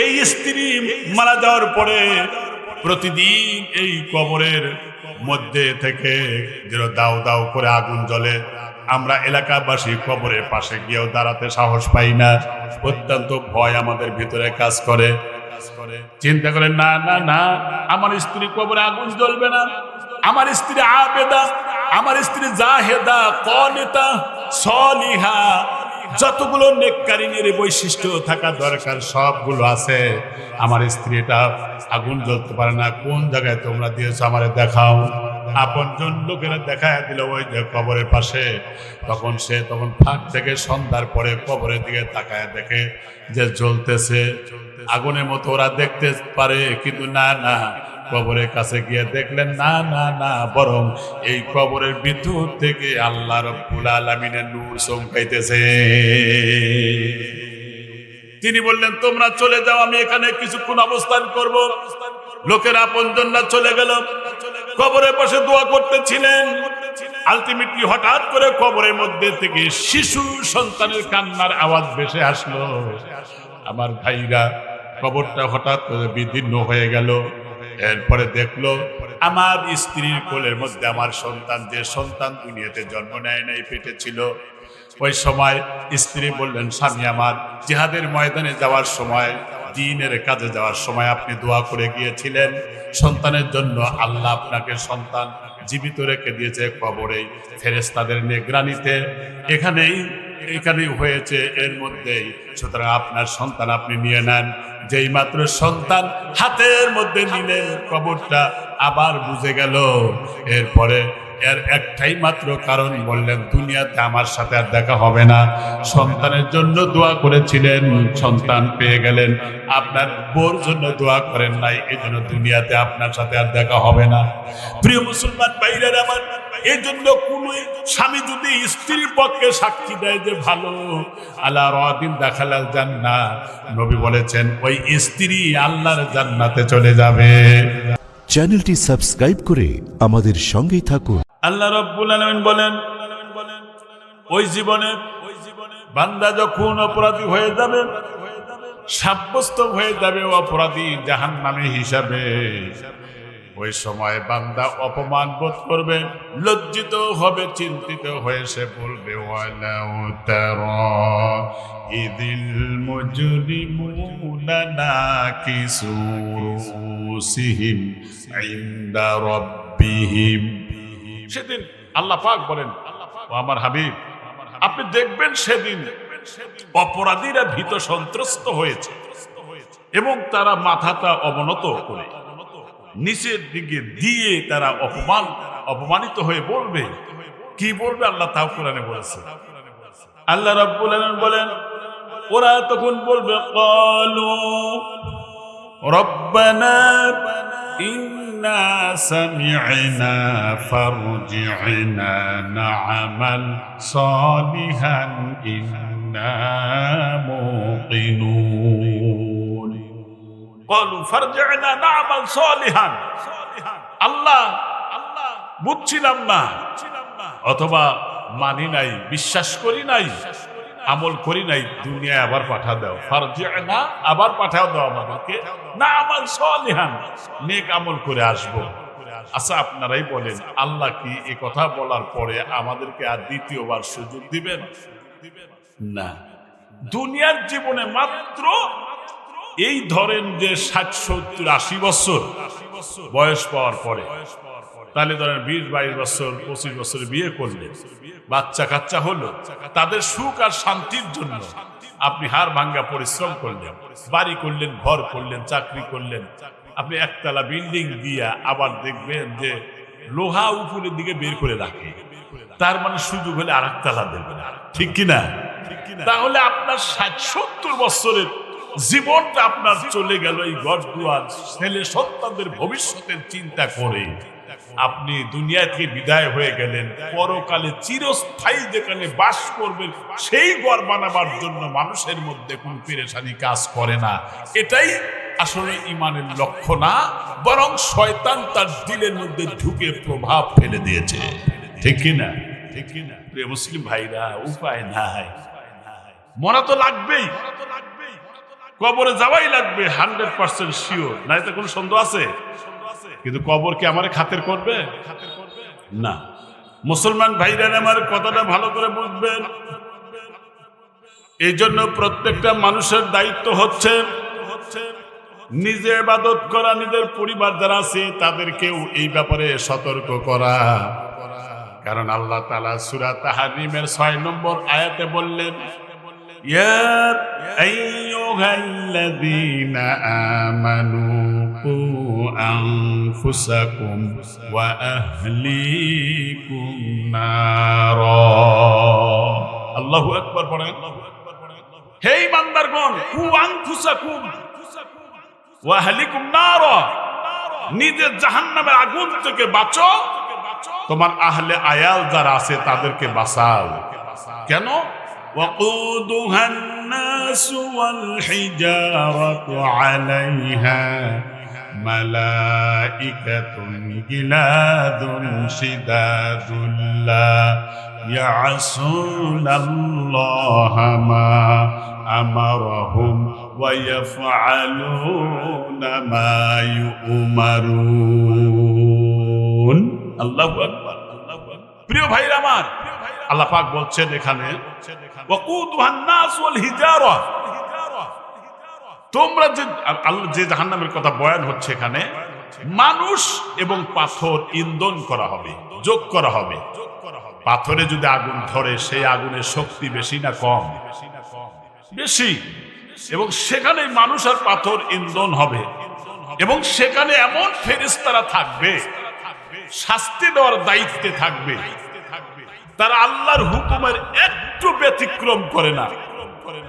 এই স্ত্রী মারা যাওয়ার পরে প্রতিদিন এই কবরের মধ্যে থেকে যেন দাউ দাউ করে আগুন জ্বলে। আমরা এলাকাবাসী কবরের পাশে গিয়েও দাঁড়াতে সাহস পাই না, অত্যন্ত ভয় আমাদের ভিতরে কাজ করে। চিন্তা করেন, না না না, আমার স্ত্রী কবরে আগুন জ্বলবে না। আমার স্ত্রী আবেদা, আমার স্ত্রী জাহেদা, কনিতা, সলিহা, যতগুলো নেককারিনীর বৈশিষ্ট্য থাকা দরকার সবগুলো আছে। আমার স্ত্রীটা আগুন জ্বলতে পারে না, কোন জায়গায় তোমরা দিয়েছো আমারে দেখাও। আপনজন লোকেরা দেখায় দিল ওই যে কবরের পাশে। তখন ফাঁক থেকে সন্ধ্যার পরে কবরের দিকে তাকায় দেখে যে জ্বলতেছে আগুনের মতো। ওরা দেখতে পারে, কিন্তু না না, কবরের কাছে গিয়ে দেখলেন না না না, বরং এই কবরের ভিতর থেকে আল্লাহ রাব্বুল আলামিনের নূর চমকাইতেছে। তিনি বললেন, তোমরা চলে যাও, আমি এখানে কিছুক্ষণ অবস্থান করব। লোকের আপনজনরা চলে গেল, কবরের পাশে দোয়া করতেছিলেন। আলটিমেটলি হঠাৎ করে কবরের মধ্যে থেকে শিশু সন্তানের কান্নার আওয়াজ ভেসে আসলো। আমার ভাইরা, কবরটা হঠাৎ করে বিদীর্ণ হয়ে গেল। এরপরে দেখলো আমার স্ত্রীর কোলের মধ্যে আমার সন্তান, যে সন্তান দুনিয়াতে জন্ম নেয় নাই, পেটে ছিল। ওই সময় স্ত্রী বললেন, স্বামী আমার, জিহাদের ময়দানে যাওয়ার সময়, দ্বীনের কাজে যাওয়ার সময় আপনি দোয়া করে গিয়েছিলেন সন্তানের জন্য। আল্লাহ আপনাকে সন্তান জীবিত রেখে দিয়েছে কবরেই, ফেরেশতাদের নিগরানিতে। এখানেই হয়েছে, এর মধ্যেই। সুতরাং আপনার সন্তান আপনি নিয়ে নেন। যেই মাত্র সন্তান হাতের মধ্যে নিলেন, কবরটা আবার বুঝে গেল। এরপরে এর একটাই মাত্র কারণ বললেন, দুনিয়াতে আমার সাথে আর দেখা হবে না। সন্তানের জন্য দোয়া করেছিলেন, সন্তান পেয়ে গেলেন। আপনার বোর জন্য দোয়া করেন নাই, এই জন্য দুনিয়াতে আপনার সাথে আর দেখা হবে না। প্রিয় মুসলমান ভাইরা আমার, এই জন্য কোন স্বামী যদি স্ত্রীর পক্ষে সাক্ষী দেয় যে ভালো, আলা রাদিন দাখালাল জান্নাহ, নবী বলেছেন ওই স্ত্রী আল্লাহর জান্নাতে চলে যাবে। চ্যানেলটি সাবস্ক্রাইব করে আমাদের সঙ্গেই থাকুন। আল্লাহ রাব্বুল আলামিন বলেন, ওই জীবনে বান্দা যখন অপরাধী হয়ে যাবে, সাব্যস্ত হয়ে যাবে অপরাধী জাহান্নামী হিসাবে, ওই সময় বান্দা অপমান বোধ করবে, লজ্জিত হবে, চিন্তিত হয়ে সে বলবে, ওয়ালাউ তারা ইদিল মুজরিমুনা নাকিসু রুসিহিম ইনদা রাব্বিহিম। সেদিন আল্লাহ পাক বলেন, ও আমার হাবিব, আপনি দেখবেন সেদিন অপরাধীরা ভীত সন্ত্রস্ত হয়েছে এবং তারা মাথাটা অবনত করে নিচের দিকে দিয়ে তারা অপমানিত হয়ে বলবে। কি বলবে আল্লাহ তাও কোরআনে বলেছে। আল্লাহ রাব্বুল আলামিন বলেন, ওরা তখন বলবে, ক্বালু রব্বানা ইন্না সামি'না ফারজি'না না'মাল সালিহান ইন্না মুকিনুন। ক্বালু ফারজি'না না'মাল সালিহান, আল্লাহ বুঝছিলাম না, অথবা মানি নাই, বিশ্বাস করি নাই, আমল করি নাই, দুনিয়ায় আবার পাঠা দাও। ফারজি'না, আবার পাঠাও দাও আমাদেরকে, না'মাল সালিহান, নেক আমল করে আসবো। আচ্ছা আপনারাই বলেন, আল্লাহ কি এই কথা বলার পরে আমাদেরকে আর দ্বিতীয়বার সুযোগ দিবেন? না। দুনিয়ার জীবনে মাত্র এই ধরেন যে 60-70-80 বছর বয়স পাওয়ার পরে, তাহলে ধরেন 20-22 বছর 25 বছর বিয়ে করলেন, বাচ্চা কাচ্চা হলো, তাদের সুখ আর শান্তির জন্য আপনি হাড় ভাঙ্গা পরিশ্রম করলেন, বাড়ি করলেন, ঘর করলেন, চাকরি করলেন, আপনি একতলা বিল্ডিং দিয়া আবার দেখবেন যে লোহা উপরের দিকে বের করে রাখে, তার মানে সুযোগ হলে আর একতলা দেবেন, ঠিক কিনা? তাহলে আপনার 60-70 বছরের জীবনটা আপনার চলে গেল এই ঘর দুয়ার, ছেলে সন্তানদের ভবিষ্যতের চিন্তা করে। আপনি দুনিয়া থেকে বিদায় হয়ে গেলেন, পরকালে চিরস্থায়ী যেখানে বাস করবেন সেই ঘর বানাবার জন্য মানুষের মধ্যে কোন পেরেশানি কাজ করে না। এটাই আসলে ঈমানের লক্ষ্য না, বরং শয়তান তার দিলের মধ্যে ঢুকে প্রভাব ফেলে দিয়েছে, ঠিক কিনা? প্রিয় মুসলিম ভাইরা, উপায় নাই, মরা তো লাগবেই। কবরে যাওয়াই লাগবে 100% শিওর, না এতে কোনো সন্দেহ আছে? কিন্তু কবর কি আমারে খাতির করবে? না। মুসলমান ভাইরা আমার কথাটা ভালো করে বুঝবেন। এই জন্য প্রত্যেকটা মানুষের দায়িত্ব হচ্ছে নিজে ইবাদত করা, নিজের পরিবার যারা আছে তাদেরকেও এই ব্যাপারে সতর্ক করা। কারণ আল্লাহ তাআলা সূরা তাহরিমের 6 নম্বর আয়াতে বললেন, ইয়া আইয়ুহাল্লাযীনা আমানু কু আনফুসাকুম ওয়া আহলিকুম নারা। আল্লাহু আকবার পড়েন। হে ইমানদারগণ, কু আনফুসাকুম ওয়া আহলিকুম নারা, নিজের জাহান্নামের আগুন থেকে বাঁচো, তোমার আহলে আয়াল যারা আছে তাদেরকে বাঁচাও। কেন? وقودها الناس والحجارة عليها ملائكة غلاظ شداد لا يعصون الله ما أمرهم ويفعلون ما يؤمرون। আল্লাহু আকবার। প্রিয় ভাইরা আমার, আল্লাহ পাক বলছেন এখানে, ওয়াকুদুহান নাস ওয়াল হিজারা, তোমরা যে জাহান্নামের কথা বয়ান হচ্ছে এখানে, মানুষ এবং পাথর ইন্ধন করা হবে, যোগ করা হবে। পাথরে যদি আগুন ধরে সেই আগুনের শক্তি বেশি না কম? বেশি। এবং সেখানে মানুষ আর পাথর ইন্ধন হবে, এবং সেখানে এমন ফেরেশতারা থাকবে, শাস্তি দেওয়ার দায়িত্বে থাকবে, তারা আল্লাহর হুকুমের একটু ব্যতিক্রম করে না,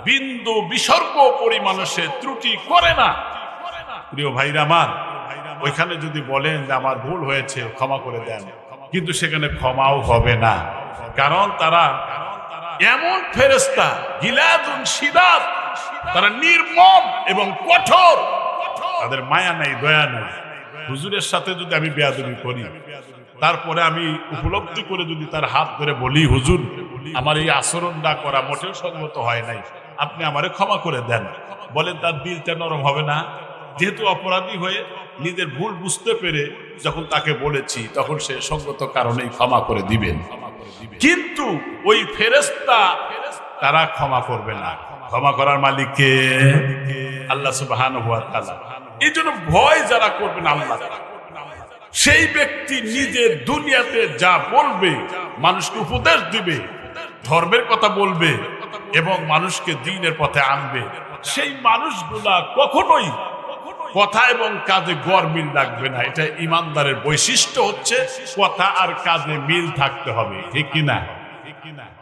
বিন্দু বিসর্গ পরিমাণে ত্রুটি করে না। প্রিয় ভাইরা আমার, ওইখানে যদি বলেন যে আমার ভুল হয়েছে ক্ষমা করে দেন, কিন্তু সেখানে ক্ষমাও হবে না। কারণ তারা এমন ফেরেশতা, গিলাদুন শিদাদ, তারা নির্মম এবং কঠোর, তাদের মায়া নাই, দয়া নাই। হুজুরের সাথে যদি আমি বেয়াদবি করি, তারপরে আমি উপলব্ধি করে যদি তার হাত ধরে বলি, হুজুর আমার এই আচরণটা করা মোটেও সঙ্গত হয় নাই, আপনি আমারে ক্ষমা করে দেন, বলেন তার দিলটা নরম হবে না? যেহেতু অপরাধী হয়ে নিজের ভুল বুঝতে পেরে যখন তাকে বলেছি, তখন সে সঙ্গত কারণেই ক্ষমা করে দিবেন। কিন্তু ওই ফেরেশতা তারা ক্ষমা করবে না। ক্ষমা করার মালিক কে? আল্লাহ সুবহানাহু ওয়া তাআলা। এই জন্য ভয় যারা করবেন আল্লাহ, সেই ব্যক্তি নিজের দুনিয়াতে যা বলবে, মানুষকে উপদেশ দিবে, ধর্মের কথা বলবে এবং মানুষকে দ্বীনের পথে আনবে, সেই মানুষগুলা কখনোই কথা এবং কাজে গড় মিল রাখবে না। এটা ইমানদারের বৈশিষ্ট্য হচ্ছে কথা আর কাজে মিল থাকতে হবে, ঠিক কিনা?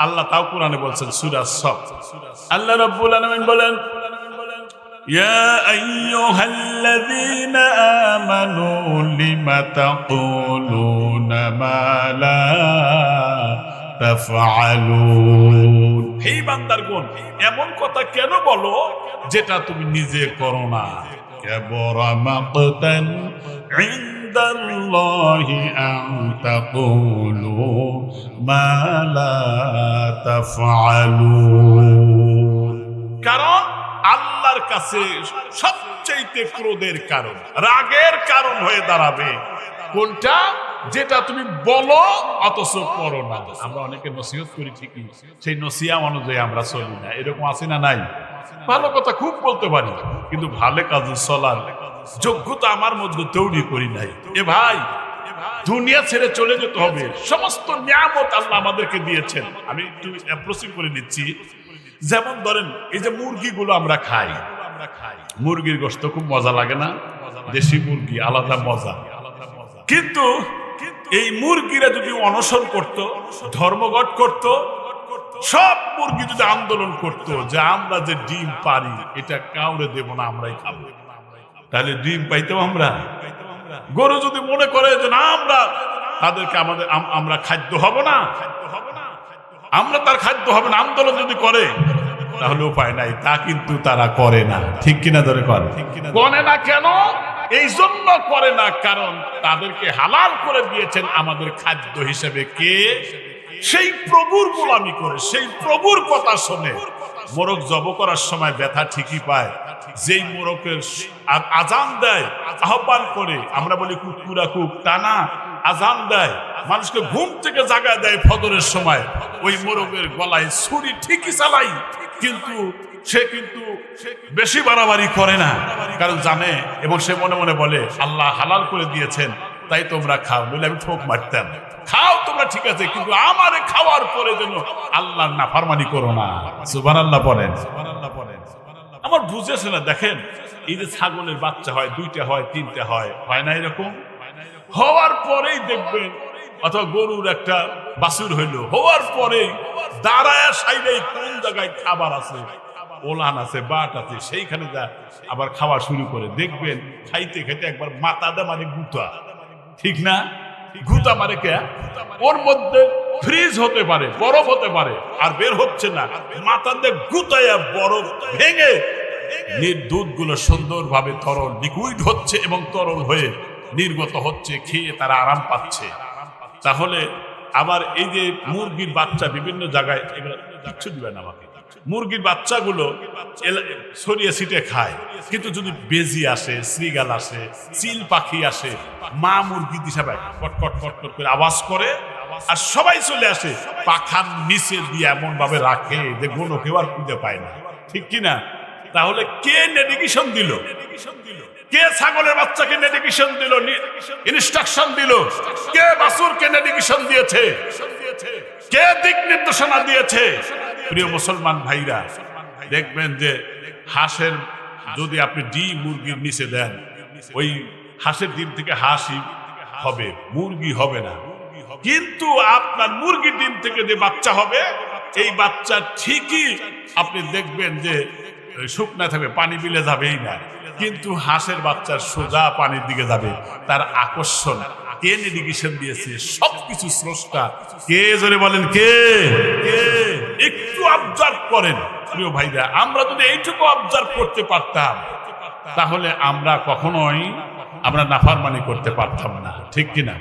আল্লাহ তাও কোরআনে বলছেন সূরা সফ, আল্লাহ রাব্বুল আলামিন বলেন, ইয়া আইয়ুহাল্লাযীনা আমানু লিমা তাকুলুনা মা লা তাফআলুন। হে বান্দারগণ, এমন কথা কেন বলো যেটা তুমি নিজে করো না? কাবুরা মাকতান ইনদাল্লাহি আন তাকুলু মা লা তাফআলুন। কারণ আল্লাহর কাছে সবচেয়ে ক্রোধের কারণ, রাগের কারণ হয়ে দাঁড়াবে কোনটা? যেটা তুমি বলো অথচ করো না। আমরা অনেকে নসিহত করি ঠিকই, সেই নসিহত অনুযায়ী আমরা চলি না। এরকম আছে না নাই? ভালো কথা খুব বলতে পারি, কিন্তু ভালো কাজে চলার যোগ্যতা আমার মধ্যে তৈরি করি নাই। এ ভাই, দুনিয়া ছেড়ে চলে যেতে হবে। সমস্ত নিয়ামত আল্লাহ আমাদেরকে দিয়েছেন। আমি একটু প্রশ্ন করে নিচ্ছি, যেমন ধরেন এই যে মুরগিগুলো আমরা খাই, মুরগির গোশত খুব মজা লাগে না? দেশি মুরগি আলাদা মজা। কিন্তু এই মুরগিরা যদি অনশন করত, ধর্মঘট করত, সব মুরগি যদি আন্দোলন করত যে আমরা যে ডিম পারি এটা কাউরে দেব না, আমরাই খাবো, তাহলে ডিম পাইতাম আমরা? গরু যদি মনে করে যে না আমরা তাদেরকে আমরা খাদ্য হব না, আমরা তার খাদ্য হবে না, আন্দোলন যদি করে, তাহলে উপায় নাই। তা কিন্তু তারা করে না, ঠিক কিনা? ধরে করে না কেন? এই জন্য করে না কারণ তাদেরকে হালাল করে দিয়েছেন আমাদের খাদ্য হিসেবে কে? সেই প্রভুর গোলামি করে, সেই প্রভুর কথা শুনে। মোরগ জব করার সময় ব্যথা ঠিকই পায়, যেই মোরগের আজান দেয়, আহ্বান করে, আমরা বলি কুকুরা কুক, টানা আজান দেয়, মানুষকে ঘুম থেকে জাগায় দেয় ফজরের সময়, ওই মোরগের গলায় ছুরি ঠিকই চালাই, কিন্তু সে বেশি বাড়াবাড়ি করে না, কারণ জানে এবং সে মনে মনে বলে আল্লাহ হালাল করে দিয়েছেন, তাই তোমরা খাও, নইলে আমি ঠোক মারতাম। খাও তোমরা, ঠিক আছে, কিন্তু আমারে খাওয়ার পরে যেন আল্লাহর নাফরমানি করো না। সুবহানাল্লাহ বলেন। আমার বুঝেছে না, দেখেন এই যে ছাগলের বাচ্চা হয়, 2টা হয়, 3টা হয়, হয় না এরকম? হওয়ার পরেই দেখবেন, অথবা গরুর একটা বাছুর হইলো, হওয়ার পরেই দাঁড়ায় সাইডেই কোন জায়গায় খাবার আছে, ওলান আছে, বাট আছে, সেইখানে যা আবার খাওয়া শুরু করে। দেখবেন খাইতে খাইতে একবার মাথা দে মানে গুতা, ঠিক না? গুতা মারে কে? ওর মধ্যে ফ্রিজ হতে পারে, বরফ হতে পারে, আর বের হচ্ছে না, মাথা দিয়ে গুতায়া বরফ ভেঙে দুধগুলো সুন্দরভাবে তরল লিকুইড হচ্ছে এবং তরল হয়ে নির্গত হচ্ছে, খেয়ে তারা আরাম পাচ্ছে। তাহলে আবার এই যে মুরগির বাচ্চা বিভিন্ন জায়গায়, এগুলো কিচ্ছু দিবেন আমাকে, মুরগির বাচ্চাগুলো ছড়িয়ে ছিটে খায়, কিন্তু যদি বেজি আসে, শ্রীগাল আসে, চিল পাখি আসে, মা মুরগি হিসাবে কটকট কটকট করে আওয়াজ করে, আর সবাই চলে আসে, পাখার নিচে দিয়ে এমন ভাবে রাখে যে কোনো কেউ আর খুঁজে পায় না, ঠিক কিনা? তাহলে কে নেডিকেশন দিল? কে ছাগলের বাচ্চাকে নেডিকেশন দিল, ইনস্ট্রাকশন দিল? কে বাছুরকে নেডিকেশন দিয়েছে? কে দিক নির্দেশনা দিয়েছে? প্রিয় মুসলমান ভাইরা, দেখবেন যে হাঁসের যদি আপনি ডিম মুরগির নিচে দেন, ওই হাঁসের ডিম থেকে হাঁসই হবে, মুরগি হবে না। কিন্তু আপনার মুরগির ডিম থেকে যে বাচ্চা হবে, এই বাচ্চা ঠিকই আপনি দেখবেন যে শুকনা থাকবে, পানি বিলে যাবেই না, কিন্তু হাঁসের বাচ্চার সোজা পানির দিকে যাবে। তার আকর্ষণ কে নেডিকেশন দিয়েছে? সবকিছু স্রষ্টা কে? জোরে বলেন কে? একটু অবজার্ভ করেন প্রিয় ভাইরা, আমরা যদি এইটুকু অবজার্ভ করতে পারতাম, তাহলে আমরা কখনোই নাফরমানি করতে পারতাম না, ঠিক কিনা?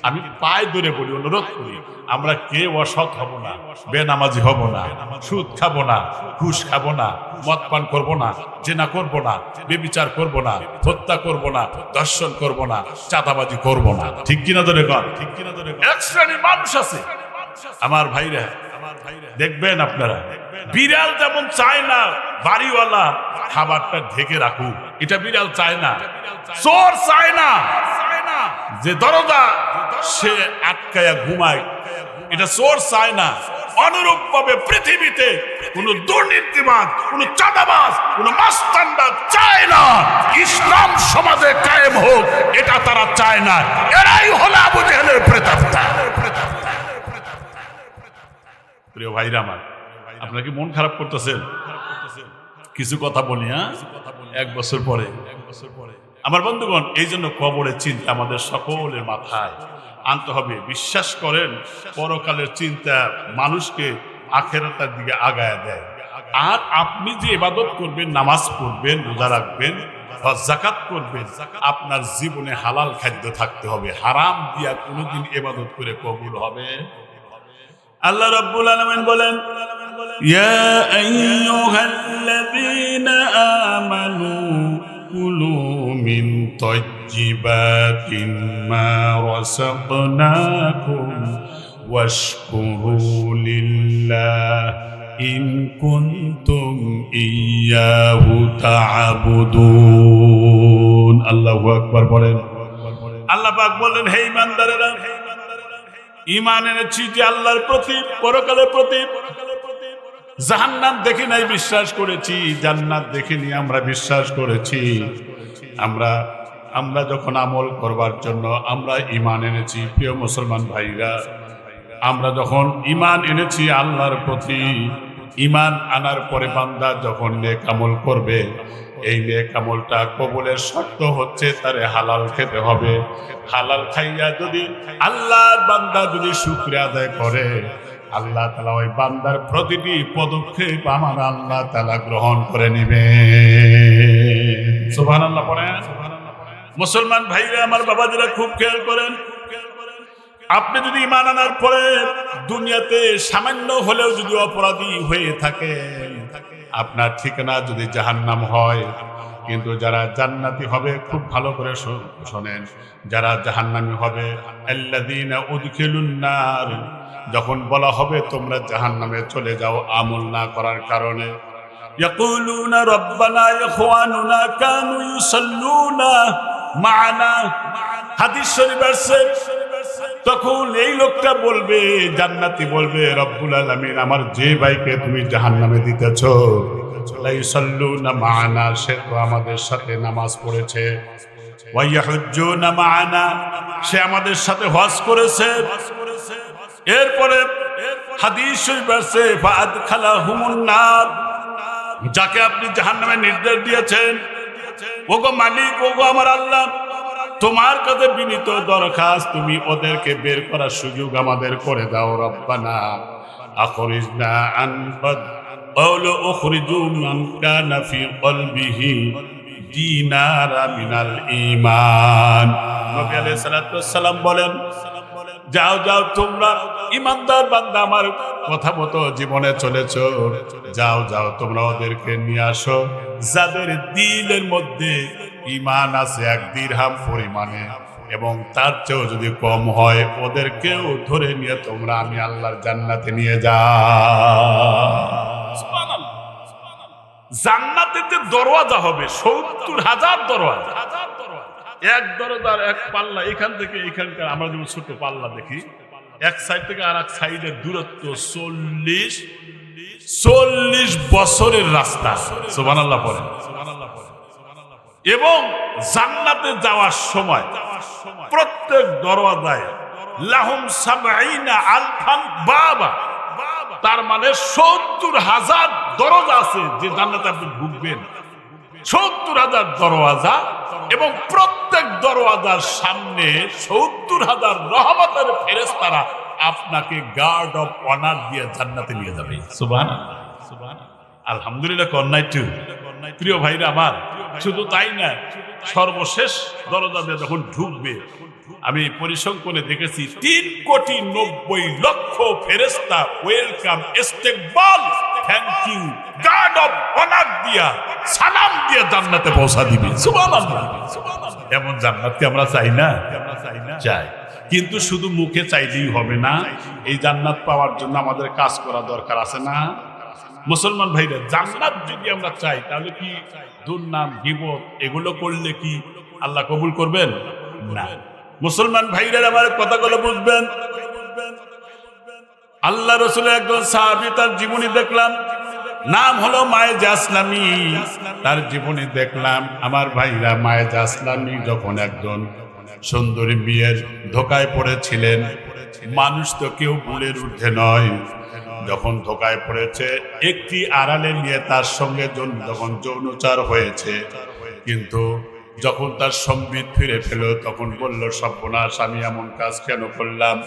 আমি পায়ে ধরে বলি, অনুরোধ করি, আমরা কেউ অসৎ হব না, বেনামাজি হব না, সুদ খাবো না, ঘুষ খাবো না, মদ পান করবো না, জেনা করবো না, ব্যভিচার করবো না, হত্যা করবো না, দর্শন করবো না, চাঁদাবাজি করবো না, ঠিক কিনা? ধরে কর, ঠিক কিনা? ধরে এক শ্রেণীর মানুষ আছে আমার ভাইরা, দেখবেন আপনারা, বিড়াল যেমন চায় না বাড়িওয়ালা খাবারটা ঢেকে রাখুক, এটা বিড়াল চায় না। চোর চায় না যে দরজা সে আটকায়া ঘুমায়, এটা চোর চায় না। অনুরূপ ভাবে পৃথিবীতে কোন দুর্নীতিবাদ, কোন চাঁদাবাজ, কোন মাস্তানবাজ চায় না ইসলাম সমাজে কায়েম হোক, এটা তারা চায় না। এরাই হলো আবু জেহেলের প্রেতাত্মা। প্রিয় ভাইরা আমার, আপনারা কি মন খারাপ করতেছেন? কিছু কথা বলি, হ্যাঁ, 1 বছর পরে আমার বন্ধুগণ, এই জন্য কবরের চিন্তা আমাদের সকলের মাথায় আনতে হবে। বিশ্বাস করেন, পরকালের চিন্তা মানুষকে আখেরাতের দিকে আগায় দেয়। আর আপনি যে ইবাদত করবেন, নামাজ পড়বেন, রোজা রাখবেন, যাকাত করবেন, আপনার জীবনে হালাল খাদ্য থাকতে হবে। হারাম দিয়া কোনোদিন ইবাদত করে কবুল হবে? আল্লাহ রাব্বুল আলামিন বলেন, ইয়া আইয়ুহাল্লাযীনা আমানু কুলু মিন তাইয়্যিবাতিন মা রাযাকনাকুম ওয়াশকুরু লিল্লাহি ইন কুনতুম ইয়্যাহু তা'বুদুন। আল্লাহু আকবার বলেন। আল্লাহ পাক বলেন, হে ঈমানদারেরা, ঈমান এনেছি যে আল্লাহর প্রতি, পরকালের প্রতি। জাহান্নাম দেখি নাই, বিশ্বাস করেছি। জান্নাত দেখিনি, আমরা বিশ্বাস করেছি। আমরা যখন আমল করবার জন্য আমরা ঈমান এনেছি, প্রিয় মুসলমান ভাইরা, আমরা যখন ঈমান এনেছি আল্লাহর প্রতি, ঈমান আনার পরে বান্দা যখন নেক আমল করবে, এই নেক আমলটা কবুলের শর্ত হচ্ছে তারে হালাল খেতে হবে। হালাল খাইয়া যদি আল্লাহর বান্দা যদি শুকরিয়া আদায় করে, আল্লাহ তাআলা ওই বান্দার প্রতিটি পদক্ষেপ আমার আল্লাহ তাআলা গ্রহণ করে নেবে। সুবহানাল্লাহ পড়েন। মুসলমান ভাইরা আমার, বাবাজিরা, খুব খেয়াল করেন, আপনি যদি ঈমান আনার পরে দুনিয়াতে সামান্য হলেও যদি অপরাধী হয়ে থাকেন, আপনার ঠিকানা যদি জাহান্নাম হয়, কিন্তু যারা জান্নাতি হবে খুব ভালো করে শোনেন, যারা জাহান্নামী হবে আল্লাযীনা উদখিলুন নার, যখন বলা হবে তোমরা জাহান্নামে চলে যাও আমল না করার কারণে, ইয়াকুলুনা রব্বানা ইখওয়ানুনা কানু ইউসাল্লুনা মা'ানা, হাদিস শরীফ আছে, তখন এই লোকটা বলবে, জান্নাতি বলবে, রব্বুল আলামিন আমার যে ভাইকে তুমি জাহান্নামে দিতেছো লা ইউসাল্লুনা মা'ানা, সে তো আমাদের সাথে নামাজ পড়েছে, ওয়া ইয়াহুজ্জুনা মা'ানা, সে আমাদের সাথে হজ করেছে। এরপরে হাদিস শরীফ আছে ফাআদখালাহুমুন নার, যাকে আপনি জাহান্নামে নির্দেশ দিয়েছেন, ওগো মালিক, ওগো আমার আল্লাহ, তোমার কাছে বিনীত দরখাস্ত, তুমি ওদেরকে বের করার সুযোগ আমাদের করে দাও। রব্বানা আখরিজনা আন ক্বাউলু উখরিজু মান কানা ফি কলবিহি দিনারা মিনাল ঈমান। নবী আলাইহিস সালাতু ওয়াস সালাম বলেন, যাও যাও তোমরা ইমানদার বান্দা আমার কথা মতো জীবনে চলেছো, যাও যাও তোমরা ওদেরকে নিয়ে আসো যাদের দিলের মধ্যে ঈমান আছে 1 দিরহাম পরিমাণে, এবং তার চেয়েও যদি কম হয় ওদেরকেও ধরে নিয়ে তোমরা আমি আল্লাহর জান্নাতে নিয়ে যাও। সুবহানাল্লাহ। জান্নাতের যে দরওয়াজা হবে 70,000 দরওয়াজা, এক দরজার এক পাল্লা, এখান থেকে এখানকার আমরা যেমন ছোট পাল্লা দেখি, এক সাইড থেকে আর এক সাইডের দূরত্ব 40 বছরের রাস্তা। সুবহানাল্লাহ পড়েন। এবং জান্নাতে যাওয়ার সময় প্রত্যেক দরওয়াজায় লাহুম 70 আলফান বাবা, তার মানে 70,000 দরজা আছে যে জান্নাতে আপনি ঢুকবেন, 70,000 দরওয়াজা, এবং প্রত্যেক দরওয়াজার সামনে 70,000 রহমতের ফেরেশতারা আপনাকে গার্ড অফ অনার দিয়ে জান্নাতে নিয়ে যাবে। সুবহানাল্লাহ, আলহামদুলিল্লাহ। কন্যাইটু প্রিয় ভাইরা আমার, শুধু তাই না, সর্বশেষ দরজা দিয়ে যখন ঢুকবে, আমি পরিসংখ্যানে দেখেছি 3,90,00,000 ফেরেশতা ওয়েলকাম, ইস্তেকবাল, thank you, guard of honour দিয়া সালাম দিয়ে জান্নাতে পৌঁছা দিবে। সুবহানাল্লাহ। এমন জান্নাতকে আমরা চাই না? চাই, কিন্তু শুধু মুখে চাইলেই হবে না, এই জান্নাত পাওয়ার জন্য আমাদের কাজ করা দরকার আছে না? মুসলমান ভাইরা, জান্নাত যদি আমরা চাই তাহলে কি দুর্নাম, গীবত এগুলো করলে কি আল্লাহ কবুল করবেন? না। মুসলমান ভাইরা আমার কথাগুলো বুঝবেন। আল্লাহ রাসূলের একজন সাহাবী, তার জীবনী দেখলাম, নাম হলো মায়েজা আসলামী, তার জীবনী দেখলাম। আমার ভাইরা, মায়েজা আসলামী যখন একজন সুন্দরী মেয়ের ধোকায় পড়েছিলেন, মানুষ তো কেউ ভুলের ঊর্ধ্বে নয়, যখন ধোকায় পড়েছে একটি আড়ালে নিয়ে তার সঙ্গে যখন যৌনচার হয়েছে, কিন্তু যখন তার সম্বিত ফিরে পেল তখন বলল, সর্বনাশ, আমি এমন কাজ কেন করলাম,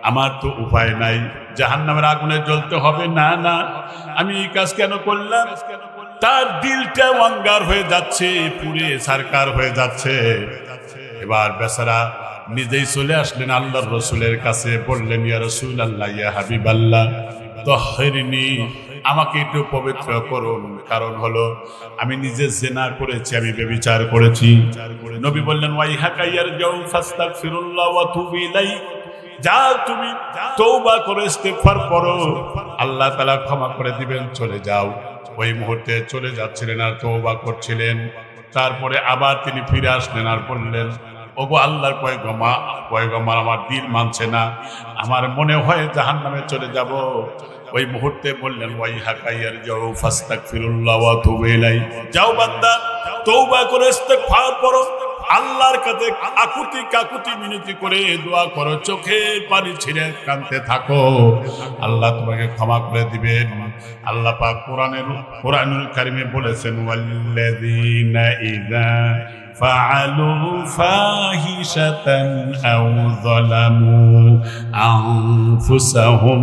আমার তো উপায় নাই, জাহান্নামের আগুনে জ্বলতে হবে, না না, আমি এই কাজ কেন করলাম। তার দিলটা অঙ্গার হয়ে যাচ্ছে, পুড়ে ছারকার হয়ে যাচ্ছে। এবার বেচারা নিজেই চলে আসলেন আল্লাহর রাসূলের কাছে, বললেন, ইয়া রাসূলুল্লাহ, ইয়া হাবিবাল্লাহ, তাহহিরনি, আমাকে একটু পবিত্র করুন, কারণ হলো আমি নিজে জিনা করেছি, আমি ব্যভিচার করেছি। নবী বললেন, ওয়াইহাকা ইয়ারজাউ ফাস্তাগফিরুল্লাহ ওয়া তুবু ইলাইহি, যা তুমি তওবা করে ইস্তিগফার করো, আল্লাহ তাআলা ক্ষমা করে দিবেন, চলে যাও। ওই মুহূর্তে চলে যাচ্ছিলেন আর তওবা করছিলেন। তারপরে আবার তিনি ফিরে আসলেন আর বললেন, ওগো আল্লাহর পয়গম্বর, আমার দিল মানছে না, আমার মনে হয় জাহান্নামে চলে যাব। ওই মুহূর্তে বললেন, ওয়াইহাকা ইয়ারজাউ ফাস্তাগফিরুল্লাহ ওয়া তুবু ইলাইহি, যাও বান্দা, তওবা করে ইস্তিগফার করো, আল্লাহর কাছে আকুতি কাকুতি মিনতি করে দোয়া করো, চোখের পানি ছেড়ে কাঁদতে থাকো, আল্লাহ তোমাকে ক্ষমা করে দিবেন। আল্লাহ পাক কোরআনুল কারীমে বলেছেন, ওয়াল্লাযীনা ইযা ফাআলু ফাহিশাতান আও যালামু আনফুসাহুম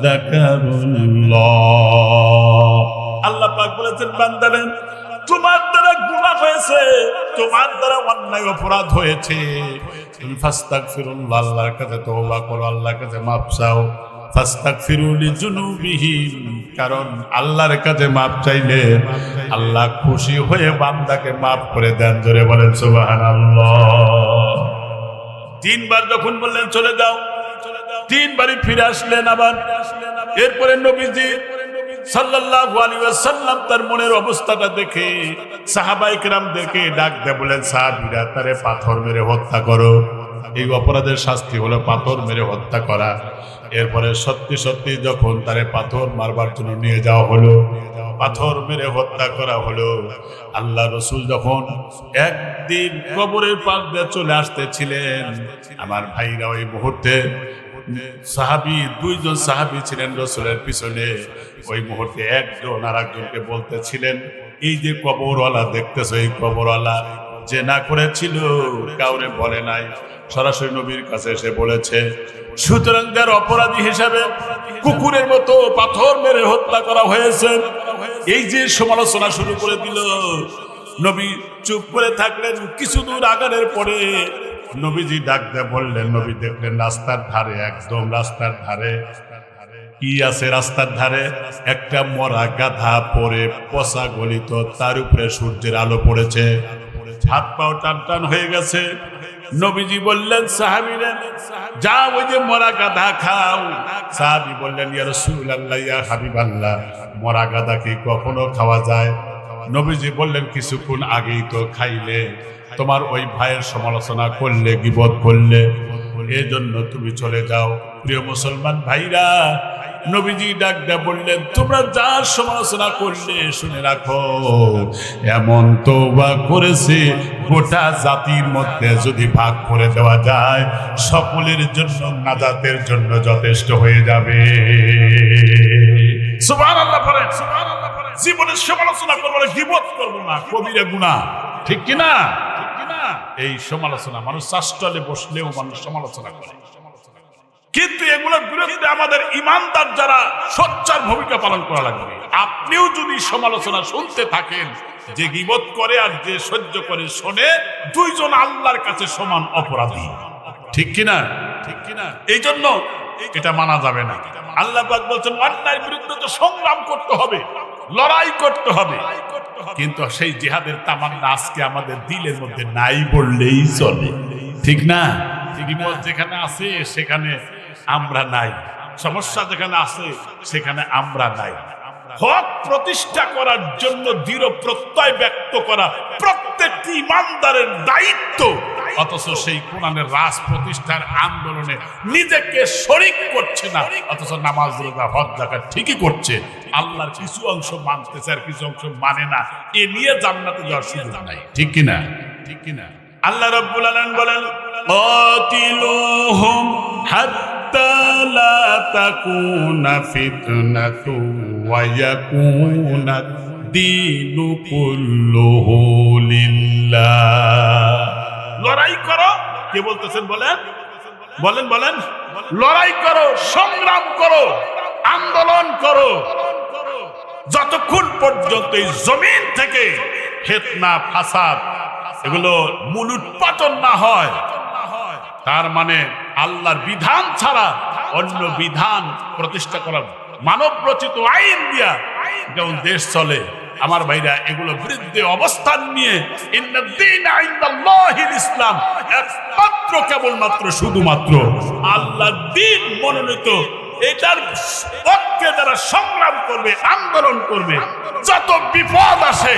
যাকারুল্লাহ। আল্লাহ পাক বলেছেন, বান্দারা, তোমার দ্বারা গুনাহ হয়েছে, তোমার দ্বারা অন্যায় অপরাধ হয়েছে, তুমি ফাস্তাগফিরুল্লাহ, আল্লাহর কাছে তওবা করো, আল্লাহর কাছে মাফ চাও। ফাস্তাগফিরু লিযুনুবিহিম, কারণ আল্লাহর কাছে মাপ চাইলে আল্লাহ খুশি হয়ে বান্দাকে মাফ করে দেন। জোরে বলেন সুবহানাল্লাহ। তিনবার যখন বললেন চলে যাও, তিনবারই ফিরে আসলেন আবার। এরপরে নবীজি সাল্লাল্লাহু আলাইহি ওয়াসাল্লাম তার মনের অবস্থাটা দেখে সাহাবায়ে কেরামদেরকে ডাক দিয়ে বলেন, সাহাবীরা তারে পাথর মেরে হত্যা করো। এই অপরাধের শাস্তি হলো পাথর মেরে হত্যা করা। এরপরে সত্যি সত্যি যখন তারে পাথর মারবার জন্য নিয়ে যাওয়া হলো, পাথর মেরে হত্যা করা হলো। আল্লাহ রসুল যখন একদিন কবরের পাশ দিয়ে চলে আসতেছিলেন, আমার ভাইরা ওই মুহূর্তে সাহাবী, দুইজন সাহাবী ছিলেন রসুলের পিছনে। ওই মুহূর্তে একজন আর একজনকে বলতেছিলেন, এই যে কবরওয়ালা দেখতেছো, এই কবরওয়ালা যে না করেছিল কাউরে বলে নাই, সরাসরি নবীর কাছে এসে বলেছে। সুতরাং যার অপরাধী হিসাবে কুকুরের মতো পাথর মেরে হত্যা করা হয়েছে, এই যে সমালোচনা শুরু করে দিল। নবী চুপ করে থাকলেন। কিছু দূর আগানোর পরে নবীজি ডাক দিয়ে বললেন, নবী দেখলেন রাস্তার ধারে, একদম রাস্তার ধারে কি আছে, রাস্তার ধারে একটা মরা গাধা পড়ে পচা গলিত, তার উপরে সূর্যের আলো পড়েছে, হাত পাও টান টান হয়ে গেছে। নবীজি বললেন সাহাবীরা, যা ওই যে মরা গাধা খাও। সাহাবী বললেন, ইয়া রাসূলুল্লাহ, ইয়া হাবিবাল্লাহ, মরা গাধা কি কখনো খাওয়া যায়? নবীজি বললেন, কিছুক্ষণ আগেই তো খাইলে, তোমার ওই ভাইয়ের সমালোচনা করলে, গীবত করলে, এই জন্য তুমি চলে যাও। প্রিয় মুসলমান ভাইরা, নবীজি ডাক দিয়ে বললেন, তোমরা যার সমালোচনা করলে শুনে রাখো, এমন তওবা করেছে গোটা জাতির মধ্যে যদি ভাগ করে দেওয়া যায়, সকলের জন্য নাজাতের জন্য যথেষ্ট হয়ে যাবে। সুবহানাল্লাহ পড়েন, সুবহানাল্লাহ পড়েন। জীবনের সমালোচনা করবো না, গীবত করবো না, কবিরা গুনাহ, ঠিক কিনা? এই সমালোচনা, মানুষ চাষটলে বসলেও মানুষ সমালোচনা করে, কিন্তু এগুলোর বিরুদ্ধে আমাদের ইমানদার যারা সোচ্চার ভূমিকা পালন করা লাগবে। আপনিও যদি সমালোচনা শুনতে থাকেন, যে গীবত করে আর যে সহ্য করে শোনে, দুইজন আল্লাহর কাছে সমান অপরাধী, ঠিক কিনা? ঠিক কিনা? এই জন্য এটা মানা যাবে না। আল্লাহ পাক বলছেন, অন্যায়ের বিরুদ্ধে তো সংগ্রাম করতে হবে, লড়াই করতে হবে, কিন্তু সেই জিহাদের তামান্না আজকে আমাদের দিলের মধ্যে নাই বললেই চলে, ঠিক না? বিপদ যেখানে আছে সেখানে আমরা নাই, সমস্যা যেখানে আছে সেখানে আমরা নাই। হক প্রতিষ্ঠা করার জন্য দৃঢ় প্রত্যয় ব্যক্ত করা প্রত্যেকটি ইমানদারের দায়িত্ব, অথচ সেই কোরআনের রাজ প্রতিষ্ঠার আন্দোলনে নিজেকে শরীক করছে না, অথচ নামাজ রোজা হজ যাকাত ঠিকই করছে। আল্লাহর কিছু অংশ মানতেছে আর কিছু অংশ মানে না, এ নিয়ে জান্নাতে যাওয়ার সুযোগ নাই, ঠিক কিনা? ঠিক কিনা? আল্লাহ রাব্বুল আলামিন বলেন, কাতিলুহুম হাত্তা লা তাকুনা ফিতনাতুন ওয়া ইয়াকুনা দীনু কুল্লুহু লিল্লাহ। লড়াই করো, কে বলতেছেন বলেন? বলেন বলেন, লড়াই করো, সংগ্রাম করো, আন্দোলন করো, যতক্ষণ পর্যন্ত এই জমিন থেকে ফিতনা ফাসাদ এগুলো মূল উৎপাদন না হয়। তার মানে আল্লাহর বিধান ছাড়া অন্য বিধান প্রতিষ্ঠা করা, মানব রচিত আইন দিয়া যেমন দেশ চলে, আমার ভাইরা এগুলো বিরুদ্ধে অবস্থান নিয়ে ইন্নাদ-দীনা ইনদাল্লাহিল ইসলাম, একমাত্র কেবলমাত্র শুধুমাত্র আল্লাহর দ্বীন মনোনীত, এটার পক্ষে যারা সংগ্রাম করবে, আন্দোলন করবে, যত বিপদ আসে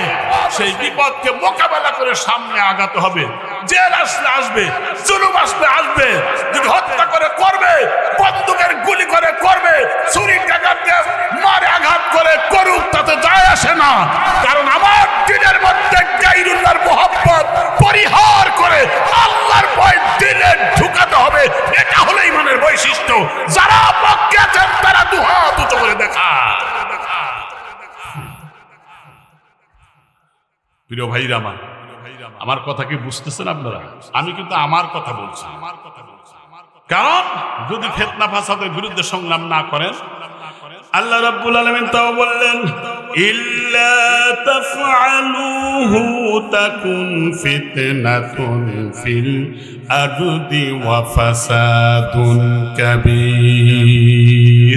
সেই বিপদকে মোকাবেলা করে সামনে আগাতে হবে। জেল আসলে আসবে, জুলুম আসলে আসবে, যদি হত্যা করে করবে, বন্দুকের গুলি করে করবে, ছুরির আঘাত দিয়ে মারে আঘাত করে করুক, তাতে যায় আসে না। কারণ আমার দিনের মধ্যে গায়রুল্লাহর মুহাব্বত পরিহার করে আল্লাহর ভয় দিলে ঢুকাতে হবে। এটা হলো ঈমানের বৈশিষ্ট্য। যারা পক্ষে আছেন তারা দুহাত উঁচু করে দেখা। প্রিয় ভাইরা আমার কথা কি বুঝতেছেন আপনারা? আমি কিন্তু আমার কথা বলছি, কারণ যদি ফিতনা ফাসাদের বিরুদ্ধে সংগ্রাম না করেন, আল্লাহ রাব্বুল আলামিন তাও বললেন, ইল্লা তাফআলুহু তাকুন ফিতনাতুন ফিল আরদি ওয়া ফাসাদুন কাবীর।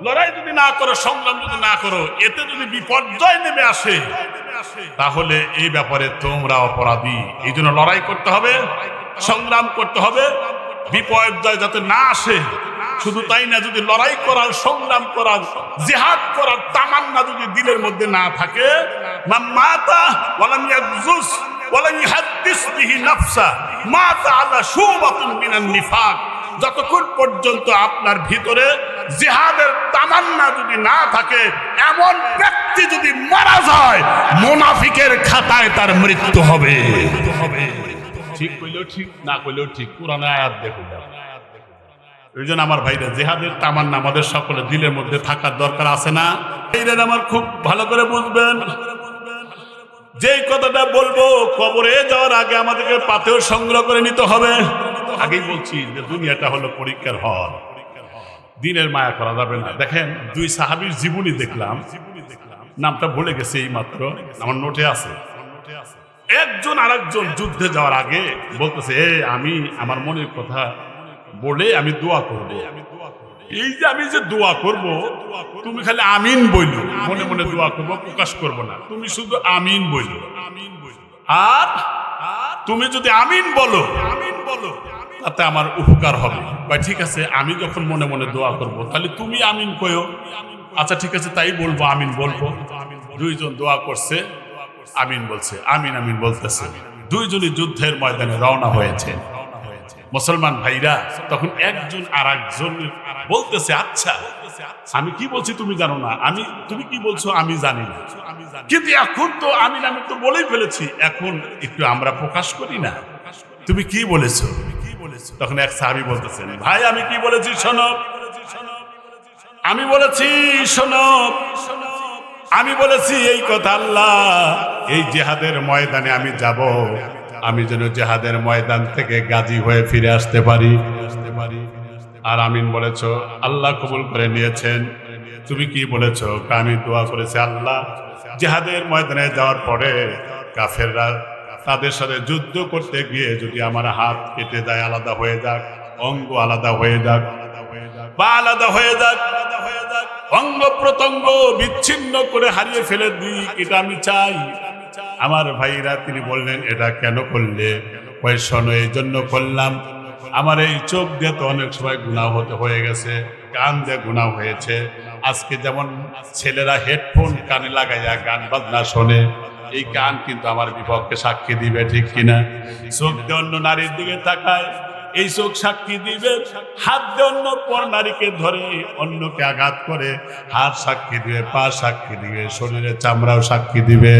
লড়াই যদি না করো, সংগ্রাম যদি না করো, এতে যদি বিপর্যয় নেমে আসে, তাহলে এই ব্যাপারে তোমরা অপরাধী। এই জন্য লড়াই করতে হবে, সংগ্রাম করতে হবে, বিপর্যয় যাতে না আসে। শুধু তাই না, যদি লড়াই করার, সংগ্রাম করার, জিহাদ করার তামান্না যদি দিলের মধ্যে না থাকে, মাতা ওয়ালাম ইয়াজুস ওয়ালাম ইহাদ্দিস বিহি নাফসা মাতা আলা শুবাতুন মিনান নিফাক, যতক্ষণ পর্যন্ত আপনার ভিতরে জিহাদের তামান্না যদি না থাকে, এমন ব্যক্তি যদি মারা যায়, মুনাফিকের খাতায় তার মৃত্যু হবে। ঠিক কইলেও ঠিক, না কইলেও ঠিক, কোরআনের আয়াত দেখুন। এই জন্য আমার ভাইরা, জিহাদের তামান্না আমাদের সকলের দিলের মধ্যে থাকার দরকার আছে না? এইটা আমার খুব ভালো করে বুঝবেন। যেই কথাটা বলবো, কবরে যাওয়ার আগে আমাদেরকে পাথর সংগ্রহ করে নিতে হবে। আগেই বলছি যে দুনিয়াটা হলো পরীক্ষার হল, দিনের মায়া করা যাবে না। দেখেন, দুই সাহাবীর জীবনী দেখলাম, নামটা ভুলে গেছে এই মাত্র, আমার নোটে আছে। একজন আরেকজন যুদ্ধে যাওয়ার আগে বলতেছে, আমি আমার মনের কথা বলে আমি দোয়া করব। এই যে আমি যে দোয়া করব, তুমি খালি আমিন বইল, মনে মনে দোয়া করব, প্রকাশ করব না, তুমি শুধু আমিন বইল। আর তুমি যদি আমিন বলো তাতে আমার উপকার হবে। বা ঠিক আছে, আমি যখন মনে মনে দোয়া করব, তাহলে তুমি আমিন কইও। আচ্ছা ঠিক আছে, তাই বলবো, আমিন বলবো। দুইজন দোয়া করছে, আমিন বলছে, আমিন আমিন বলতেছে। দুইজনই যুদ্ধের ময়দানে রওনা হয়েছে। মুসলমান ভাইরা, তখন একজন আর একজন বলতেছে, আচ্ছা আমি কি বলছি তুমি জানো না, তুমি কি বলছো আমি জানি না, কিন্তু এখন তো আমি তো বলেই ফেলেছি, এখন একটু আমরা প্রকাশ করি না, তুমি কি বলেছো? তখন এক সাহাবী বলতেছেন, ভাই আমি কি বলেছি শোনো। আমি বলেছি শোনো, আমি বলেছি এই কথা, আল্লাহ এই জিহাদের ময়দানে আমি যাব, আমি যেন জিহাদের ময়দান থেকে গাজী হয়ে ফিরে আসতে পারি। আর আমিন বলেছো, আল্লাহ কবুল করে নিয়েছেন। তুমি কি বলেছো? আমি দোয়া করেছি, আল্লাহ জিহাদের ময়দানে যাওয়ার পরে কাফেররা তাদের সাথে যুদ্ধ করতে গিয়ে যদি আমার হাত কেটে যায়, আলাদা হয়ে যাক, অঙ্গ আলাদা হয়ে যাক, বা আলাদা হয়ে যাক, অঙ্গ প্রত্যঙ্গ বিচ্ছিন্ন করে হারিয়ে ফেলে দিই, এটা আমি চাই। আমার ভাইরা তিনি বললেন, এটা কেন করলে? ওই শোনো, এই জন্য করলাম, আমার এই চোখ দিয়ে তো অনেক সময় গুনাহ হয়ে গেছে, কান দিয়ে গুনাহ হয়েছে। আজকে যেমন ছেলেরা হেডফোন কানে লাগাইয়া গান বাজনা শোনে, এই গান কিন্তু আমার বিপক্ষে সাক্ষী দিবে, ঠিক কিনা? চোখ দিয়ে অন্য নারীর দিকে তাকায়, এই চোখ সাক্ষী দিবে। হাত দিয়ে অন্য পর নারীকে ধরে অন্যকে আঘাত করে, হাত সাক্ষী দিবে, পা সাক্ষী দিবে, শরীরের চামড়াও সাক্ষী দিবে।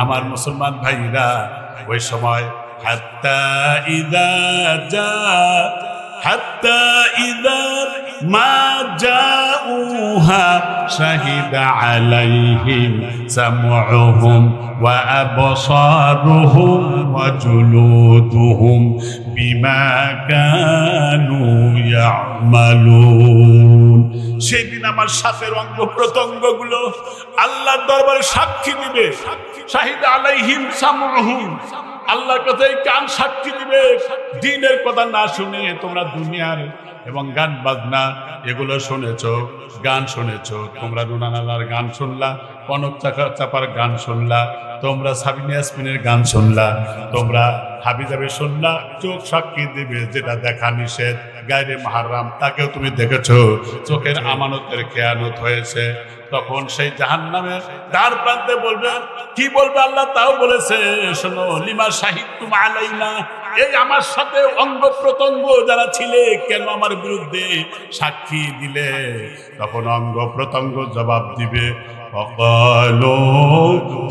আমার মুসলমান ভাইরা, ওই সময় হাত্তা ইদা মা জাউহা শাহিদা আলাইহিম সামউহুম ওয়া আবসারুহুম ওয়া জুলুদুহুম বিমা কানু ইয়ামালুন। সেদিন আমার সাথের অঙ্গ প্রত্যঙ্গগুলো আল্লাহর দরবারে সাক্ষী দিবে। শাহিদা আলাইহিম সামউহুম, আল্লাহর কথাই কান সাক্ষী দিবে। দ্বীনের কথা না শুনে তোমরা দুনিয়ার এবং গান বাজনা এগুলো শুনেছো, গান শুনেছো। তোমরা রুনানালার গান শুনলা, কনক চাপার গান শুনলা, তোমরা সাবিনা ইয়াসমিনের গান শুনলা, তোমরা হাবিজাবে শুনলা। চোখ সাক্ষী দিবে, যেটা দেখা নিষেধ, গায়রে মুহাররাম, তাকেও তুমি দেখেছো। চোখের আমানতের খেয়ানত হয়েছে। তখন সেই জাহান্নামে দ্বার প্রান্তে বলবে, কি বলবে আল্লাহ তাও বলেছে, শোনো, লিমা শাহিদতুম আলাইনা, এই আমার সাথে অঙ্গ প্রত্যঙ্গ যারা ছিলে, কেন আমার বিরুদ্ধে সাক্ষী দিলে? তখন অঙ্গ প্রত্যঙ্গ জবাব দিবে, অকালো,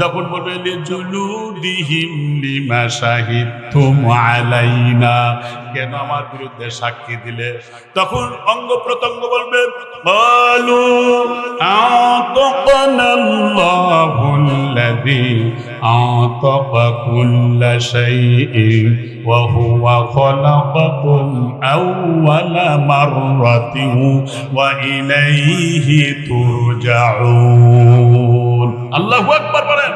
যখন বলবে লিজুলুদিহিম লিমা শাহিদতুম আলাইনা, কেন আমার বিরুদ্ধে সাক্ষী দিলে? তখন অঙ্গ প্রত্যঙ্গ বলবে, ক্বালু আতাকানাল্লাহুল্লাযী আতাকা কুল্লা শাইইন ওয়া হুয়া খালাকাকুম আউওয়ালা মাররাতিন ওয়া ইলাইহি তুরজাউন। আল্লাহু আকবার বলেন।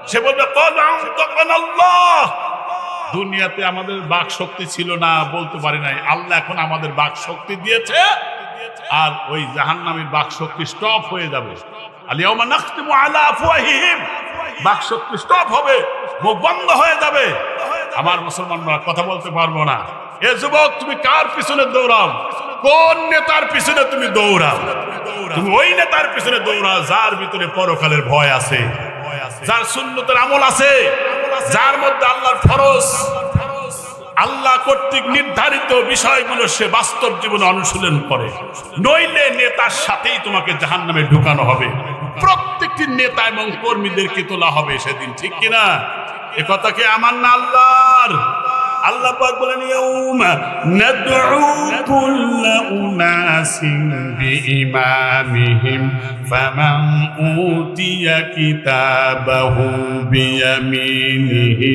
সে বলবে, ক্বালু আতাকানাল্লাহ। দুনিয়াতে আমাদের বাক শক্তি ছিল না, বলতে পারি নাই, আল্লাহ এখন আমাদের বাক শক্তি দিয়েছে, আর ওই জাহান্নামীর বাকশক্তি স্টপ হয়ে যাবে। আলিয়াউমা নাখতিমু আলা আফওয়াহিহিম, বাকশক্তি স্টপ হবে, মুখ বন্ধ হয়ে যাবে। আমার মুসলমানরা কথা বলতে পারবো না। এ যুবক, তুমি কার পিছনে দৌড়াও? কোন নেতার পিছনে তুমি দৌড়াও? তুমি ওই নেতার পিছনে দৌড়াও যার ভিতরে পরকালের ভয় আছে, যার সুন্নতের আমল আছে, যার মধ্যে আল্লাহর ফরজ, আল্লাহ কর্তৃক নির্ধারিত বিষয়গুলো সে বাস্তব জীবনে অনুশীলন করে। নইলে নেতার সাথেই তোমাকে জাহান্নামে ঢুকানো হবে। প্রত্যেকটি নেতা এবং কর্মীদেরকে তোলা হবে সেদিন, ঠিক কিনা? এ কথা কি আমার না আল্লাহর? আল্লাহ পাক বলেন, ইয়াউমা নাদউ কুল্লা উনাসিন বিইমামিহিম ফামান উতিয়া কিতাবাহু বিয়ামিনিহি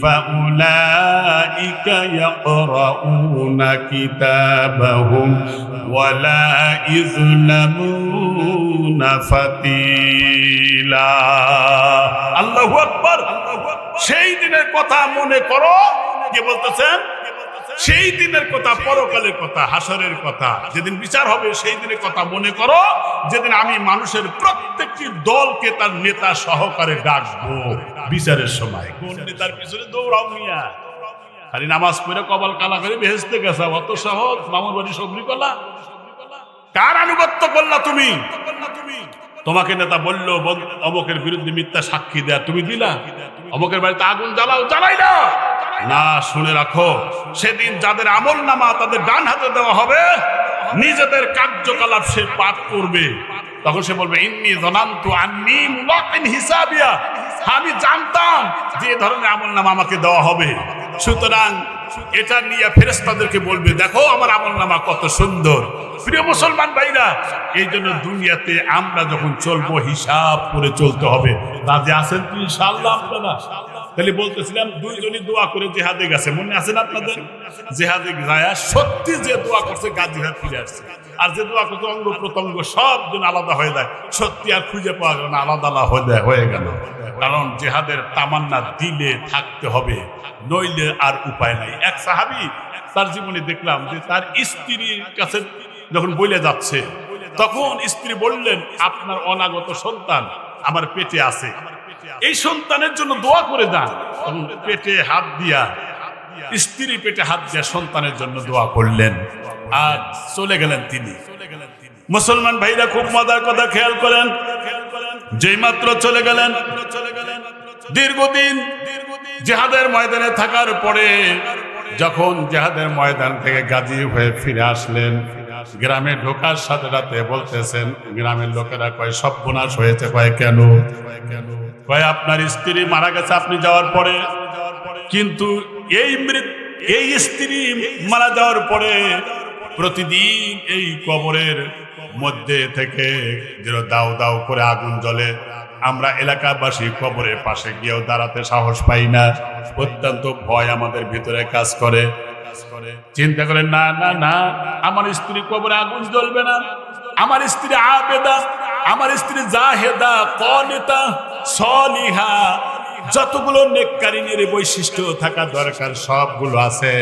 ফাউলাইকা ইয়াকরাউনা কিতাবাহুম ওয়ালা ইযলামুনা ফাতিলা। আল্লাহু আকবার। সেই দিনের কথা মনে করো। কে বলতেছেন? সেই দিনের কথা, পরকালের কথা, হাসরের কথা, যেদিন বিচার হবে সেই দিনের কথা মনে করো, যেদিন আমি মানুষের প্রত্যেকটি দলকে তার নেতা সহকারে ডাকবো বিচারের সময়। কোন নেতার পিছনে দৌড়াও মিয়া? খালি নামাজ পড়ে কপাল কালা করে বেহেশতে গেছা, অত সহজ? মামুর বাড়ি সবরি কলা? কার আনুগত্য করলা তুমি? তোমাকে নেতা বললো অমুকের বিরুদ্ধে মিথ্যা সাক্ষী দেয়া, তুমি দিলা? অমুকের বাড়িতে আগুন জ্বালাও, জ্বালাইলা না? শুনে রাখো, সেদিন যাদের আমল নামা তাদের ডান হাতে দেওয়া হবে, নিজেদের কার্যকলাপ সে পাঠ করবে, তখন সে বলবে, ইন্নী যানানতু আন্নী মুলাকিন হিসাবিয়া, আমি জানতাম যে এই ধরনের আমল নামা আমাকে দেওয়া হবে। সুতরাং এটা নিয়ে ফেরেশতাদেরকে বলবে, দেখো আমার আমল নামা কত সুন্দর। প্রিয় মুসলমান ভাইরা, এই জন্য দুনিয়াতে আমরা যখন চলবো হিসাব করে চলতে হবে। রাজি আছেন তো ইনশাআল্লাহ আপনারা? তাহলে বলতেছিলাম, দুইজনই দোয়া করে জেহাদে গেছে, মনে আছে না আপনাদের? জেহাদে যায় সত্যি যে দোয়া করছে গাজী হয়ে ফিরে আসছে, আর যে দোয়া করছে অঙ্গ প্রত্যঙ্গ সব জন আলাদা হয়ে যায়, সত্যি আর খুঁজে পাওয়া গেল না, আলাদা আলাদা হয়ে গেল। কারণ জেহাদের তামান্না দিলে থাকতে হবে, নইলে আর উপায় নাই। এক সাহাবী, তার জীবনে দেখলাম যে তার স্ত্রীর কাছে যখন বলে যাচ্ছে, তখন স্ত্রী বললেন, আপনার অনাগত সন্তান আমার পেটে আছে, এই সন্তানের জন্য দোয়া করে যান। তখন পেটে হাত দিয়া, স্ত্রী পেটে হাত দিয়া সন্তানের জন্য দোয়া করলেন, আর চলে গেলেন তিনি। মুসলমান ভাইরা খুব মজার কথা খেয়াল করেন, যেই মাত্র চলে গেলেন, দীর্ঘদিন জিহাদের ময়দানে থাকার পরে যখন জিহাদের ময়দান থেকে গাজী হয়ে ফিরে আসলেন, গ্রামে ঢোকার সাথে সাথে বলতেছেন, গ্রামের লোকেরা কয় সর্বনাশ হয়েছে। কয় কেন? কয় আপনার স্ত্রী মারা গেছে আপনি যাওয়ার পরে, কিন্তু এই স্ত্রী মারা যাওয়ার পরে প্রতিদিন এই কবরের মধ্যে থেকে যেন দাউ দাউ করে আগুন জ্বলে, আমরা এলাকাবাসী কবরের পাশে গিয়েও দাঁড়াতে সাহস পাই না, অত্যন্ত ভয় আমাদের ভিতরে কাজ করে। চিন্তা করেন, না না না, আমার স্ত্রী কবরে আগুন জ্বলবে না, আমার স্ত্রী আবেদা, আমার স্ত্রী জাহেদা, কনিতা, সলিহা, যতগুলো নেককারিনীর বৈশিষ্ট্য থাকা দরকার সবগুলো আছে,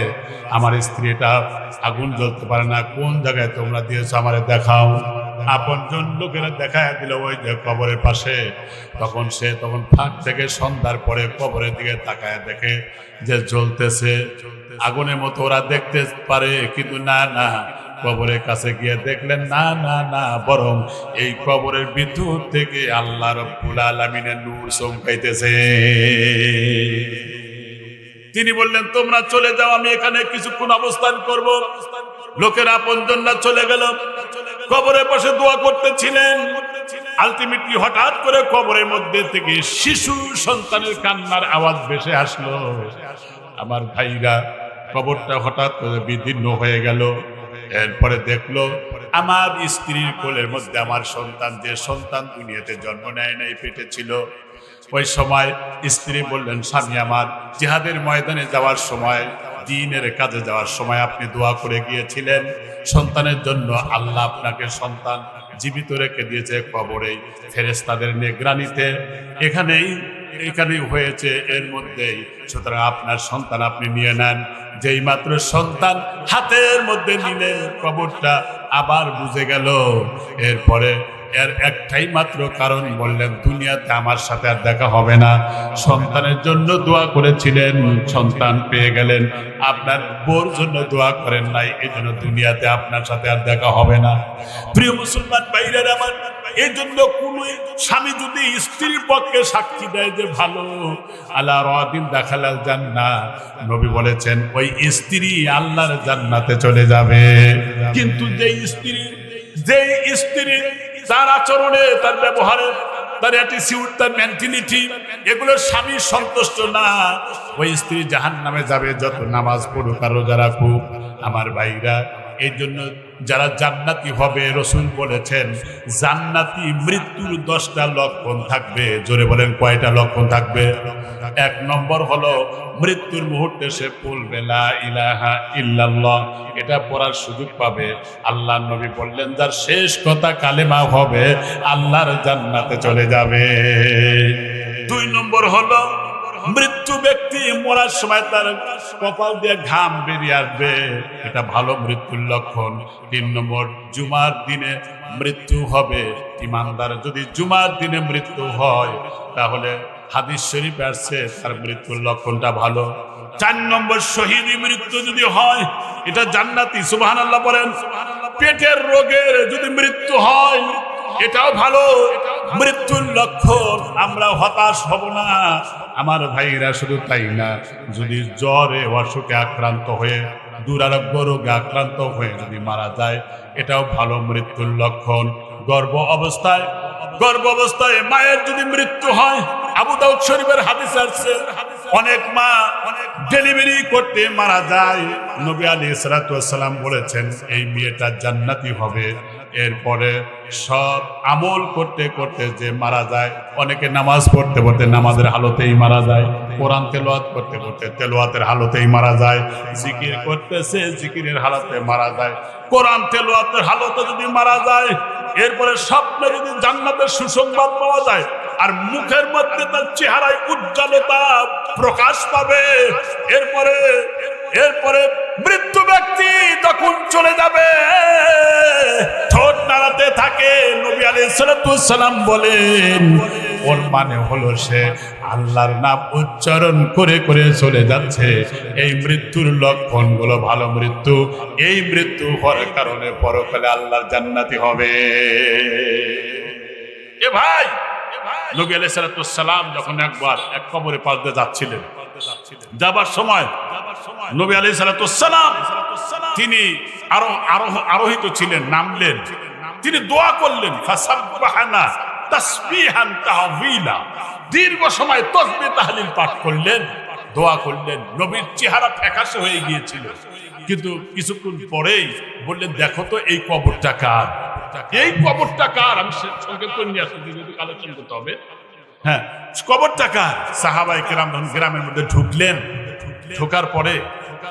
আমার স্ত্রীটা আগুন জ্বলতে পারে না। কোন জায়গায় তোমরা দিয়েছো আমারে দেখাও। আপনজন লোকেরা দেখায় দিল ওই যে কবরের পাশে। তখন ফাঁক থেকে সন্ধ্যার পরে কবরের দিকে তাকায় দেখে যে জ্বলতেছে আগুনের মতো, ওরা দেখতে পারে, কিন্তু না না, কবরের কাছে গিয়ে দেখলেন না না না, বরং এই কবরের ভিতর থেকে আল্লাহ রাব্বুল আলামিনের নূর চমকাইতেছে। তিনি বললেন, তোমরা চলে যাও, আমি এখানে কিছুক্ষণ অবস্থান করব। লোকেরা আপনজনরা চলে গেল, কবরের পাশে দোয়া করতেছিলেন। আলটিমেটলি হঠাৎ করে কবরের মধ্যে থেকে শিশু সন্তানের কান্নার আওয়াজ ভেসে আসলো। আমার ভাইরা, কবরটা হঠাৎ করে বিদীর্ণ হয়ে গেল। এরপরে দেখলো আমার স্ত্রীর কোলের মধ্যে আমার সন্তান, যে সন্তান দুনিয়াতে জন্ম নেয় নাই, পেটে ছিল। ওই সময় স্ত্রী বললেন, স্বামী আমার, জিহাদের ময়দানে যাওয়ার সময়, দ্বীনের কাজে যাওয়ার সময় আপনি দোয়া করে গিয়েছিলেন সন্তানের জন্য, আল্লাহ আপনাকে সন্তান জীবিত রেখে দিয়েছে কবরে ফেরেশতাদের নিগরানিতে। এখানেই এখানেই হয়েছে এর মধ্যেই। সুতরাং আপনার সন্তান আপনি নিয়ে নেন। যেই মাত্র সন্তান হাতের মধ্যে নিলেন, কবরটা আবার বুঝে গেল। এরপরে এর একটাই মাত্র কারণ বললেন, দুনিয়াতে আমার সাথে আর দেখা হবে না। সন্তানের জন্য দোয়া করেছিলেন, সন্তান পেয়ে গেলেন। আপনার বোর জন্য দোয়া করেন নাই, এই জন্য দুনিয়াতে আপনার সাথে আর দেখা হবে না। প্রিয় মুসলমান ভাইরা আমার, এই জন্য কোন স্বামী যদি স্ত্রীর পক্ষে সাক্ষী দেয় যে ভালো, আল্লাহ রাদিন দাখালাল জান্নাহ, নবী বলেছেন ওই স্ত্রী আল্লাহর জান্নাতে চলে যাবে। কিন্তু যেই স্ত্রী তার আচরণে, তার ব্যবহারে, তার অ্যাটিটিউড, তার মেন্টালিটি, এগুলো স্বামী সন্তুষ্ট না, ওই স্ত্রী জাহান্নামে যাবে, যত নামাজ পড়ুক আর রোজা রাখুক। আমার ভাইরা, এই জন্য যারা জান্নাতি হবে, রাসূল বলেছেন জান্নাতি মৃত্যুর 10টা লক্ষণ থাকবে। জোরে বলেন কয়টা লক্ষণ থাকবে? 1 নম্বর হলো মৃত্যুর মুহূর্তে সে বলবে লা ইলাহা ইল্লাল্লাহ, এটা পড়ার সুযোগ পাবে। আল্লাহর নবী বললেন যার শেষ কথা কালেমা হবে, আল্লাহর জান্নাতে চলে যাবে। 2 নম্বর হলো মৃত্যু ব্যক্তি মরার সময় তার কপাল দিয়ে ঘাম বেরিয়ে আসবে, এটা ভালো মৃত্যুর লক্ষণ। 3 নম্বর, জুমার দিনে মৃত্যু হবে। ইমানদার যদি জুমার দিনে মৃত্যু হয়, তাহলে হাদিস শরীফে আসছে তার মৃত্যুর লক্ষণটা ভালো। 4 নম্বর, শহীদ মৃত্যু যদি হয়, এটা জান্নাতি। সুবহানাল্লাহ বলেন। পেটের রোগের যদি মৃত্যু হয়, এটাও ভালো মৃত্যুর লক্ষণ। আমরা হতাশ হব না আমার ভাইরা। শুধু তাই না, যদি জ্বরে অসুখে আক্রান্ত হয়ে, দুরারোগ্য রোগে আক্রান্ত হয়ে যদি মারা যায়, এটাও ভালো মৃত্যুর লক্ষণ। গর্ভ অবস্থায় মায়ের যদি মৃত্যু হয়, আবু দাউদ শরীফের হাদিস আছে, অনেক মা ডেলিভারি করতে মারা যায়। নবী আলাইহিস সালাতু ওয়াস সালাম বলেছেন এই মেয়েটা জান্নাতি হবে। এরপরে সব আমল করতে করতে যে মারা যায়, অনেকে নামাজ পড়তে পড়তে নামাজের হালতেই মারা যায়, কোরআন তেলাওয়াত করতে করতে তেলাওয়াতের হালতেই মারা যায়, জিকির করতেছে জিকিরের হালতে মারা যায়, কোরআন তেলাওয়াতের হালতে যদি মারা যায়, এরপরে স্বপ্নে যদি জান্নাতের সুসংবাদ পাওয়া যায়, আর মুখের মধ্যে তার চেহারায় উজ্জ্বলতা প্রকাশ পাবে। এরপরে মৃত্যু ব্যক্তি যখন চলে যাবে, ঠোঁট নাড়াতে থাকে। নবী আলাইহিস সালাতু ওয়াস সালাম বলেন ওর মানে হলো সে আল্লাহর নাম উচ্চারণ করে করে চলে যাচ্ছে। এই মৃত্যুর লক্ষণগুলো ভালো মৃত্যু। এই মৃত্যু হওয়ার কারণে পরকালে আল্লাহর জান্নাতি হবে। এ ভাই, নবী আলাইহিস সালাতু ওয়াস সালাম যখন একবার এক কবরের পাশ দিয়ে যাচ্ছিলেন, যাবার সময় নবী আলাইহিস সালাতু ওয়াস সালাম তিনি আরোহিত ছিলেন, নামলেন, তিনি দোয়া করলেন, ফাসাব্বাহানা তাসবিহান তাহবিলা, দীর্ঘ সময় তাসবিহ তাহলিল পাঠ করলেন, দোয়া করলেন। নবীর চেহারা ফ্যাকাশে হয়ে গিয়েছিল, কিন্তু কিছুক্ষণ পরেই বললেন দেখো তো এই কবরটা কার, এই কবরটা কার। আমি সঙ্গে করে নিয়ে আসছি, যদি আলোচনা করতে হবে। হ্যাঁ, কবরটা কার? সাহাবায়ে কেরাম যখন গ্রামের মধ্যে ঢুকলেন, ঢোকার পরে